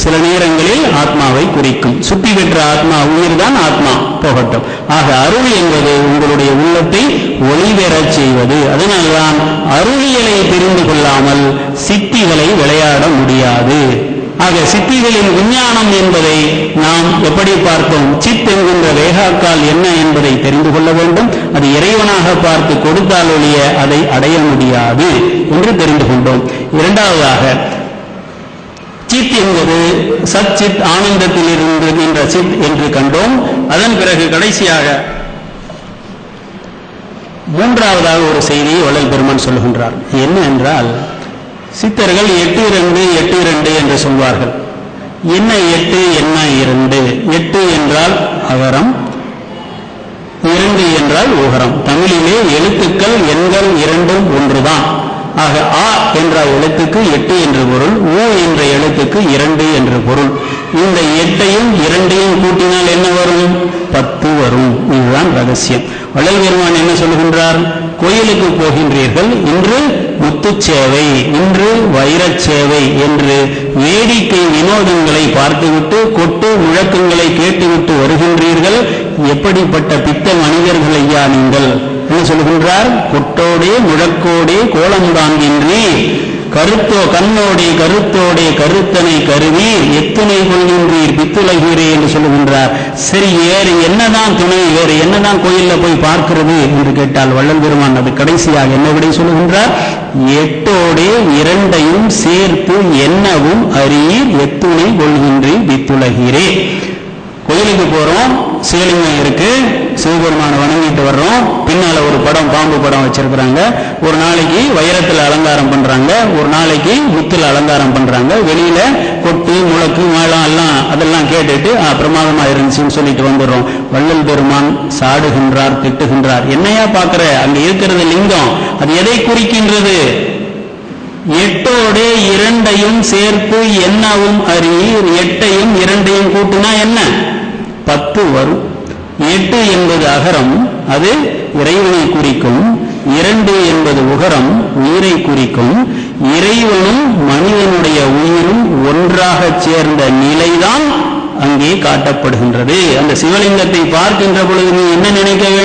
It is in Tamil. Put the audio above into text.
சில நேரங்களில் ஆத்மாவை குறிக்கும். சுத்தி பெற்ற ஆத்மா உயிர் தான் ஆத்மா போகட்டும். ஆக அருள் என்பது உங்களுடைய உள்ளத்தை ஒளிபெறச் செய்வது. அதனால்தான் அருளியலை தெரிந்து கொள்ளாமல் சித்திகளை விளையாட முடியாது. ஆக சித்திகளின் விஞ்ஞானம் என்பதை நாம் எப்படி பார்த்தோம்? சித் என்கின்ற வேகாக்கால் என்ன என்பதை தெரிந்து கொள்ள வேண்டும். அது இறைவனாக பார்த்து கொடுத்தால் ஒழிய அதை அடைய முடியாது என்று தெரிந்து கொண்டோம். இரண்டாவதாக, சித் என்பது சத் சித் ஆனந்தத்தில் இருக்கின்ற சித் என்று கண்டோம். அதன் பிறகு கடைசியாக மூன்றாவதாக ஒரு செய்தியை வள்ளல் பெருமான் சொல்லுகின்றார். என்ன என்றால், சித்தர்கள் 8-2 8-2 என்று சொல்வார்கள். என்ன 8 என்ன 2? 8 என்றால் அகரம், 2 என்றால் உகரம். தமிழிலே எழுத்துக்கள் எண்கள் இரண்டும் ஒன்றுதான். ஆக ஆ என்ற எழுத்துக்கு 8 என்று பொருள், ஊ என்ற எழுத்துக்கு 2 என்று பொருள். இந்த 8ஐயும் 2ஐயும் கூட்டினால் என்ன வரும்? 10 வரும். இதுதான் ரகசியம். வள்ளல் பெருமான் என்ன சொல்லுகின்றார்? கோயிலுக்கு போகின்றீர்கள், இன்று முத்துச்சேவை, இன்று வைரச்சேவை என்று வேடிக்கை வினோதங்களை பார்த்துவிட்டு கொட்டு முழக்கங்களை கேட்டுவிட்டு வருகின்றீர்கள். எப்படிப்பட்ட பித்த மனிதர்கள் ஐயா நீங்கள்? என்ன சொல்லுகின்றார்? கொட்டோடே முழக்கோடே கோலம் தாங்கின்றி கருத்தோ கண்ணோடே கருத்தோடே கருத்தனை கருவி எத்துணை கொள்கின்றீர் பித்துலகீரே என்று சொல்லுகின்றார். சரி, வேறு என்னதான் துணை, வேறு என்னதான் கோயில்ல போய் பார்க்கிறது என்று கேட்டால் வள்ளல் பெருமான் அது கடைசியாக என்ன விடை சொல்லுகின்றார்? 8ஓடே 2ஐயும் சேர்த்து என்னவும் அறியீர் எத்துணை கொள்கின்றீர் பித்துலகீரே. கோயிலுக்கு போறோம், சிவலிங்கம் இருக்கு, சிவபெருமானை வணங்கிட்டு வர்றோம். பின்னால ஒரு படம், பாம்பு படம் வச்சிருக்கிறாங்க. ஒரு நாளைக்கு வைரத்தில் அலங்காரம் பண்றாங்க, ஒரு நாளைக்கு முத்துல அலங்காரம் பண்றாங்க. வெளியில கொட்டு முழக்கு மேளம் எல்லாம் அதெல்லாம் கேட்டுட்டு பிரமாதமா இருந்துச்சுன்னு சொல்லிட்டு வந்துடுறோம். வள்ளல் பெருமான் சாடுகின்றார், திட்டுகின்றார். என்னையா பாக்குற? அங்க இருக்கிறது லிங்கம், அது எதை குறிக்கின்றது? 8ஓடே 2ஐயும் சேர்த்து என்னவும் அறியீர், 8ஐயும் 2ஐயும் கூட்டினா என்ன? 10 வரும். 8 என்பது அகரம், அது இறைவனை குறிக்கும். 2 என்பது உகரம், உயிரை குறிக்கும். இறைவனும் மனிதனுடைய உயிரும் ஒன்றாக சேர்ந்த நிலைதான் அங்கே காட்டப்படுகின்றது. அந்த சிவலிங்கத்தை பார்க்கின்ற பொழுது நீ என்ன நினைக்க வேண்டும்?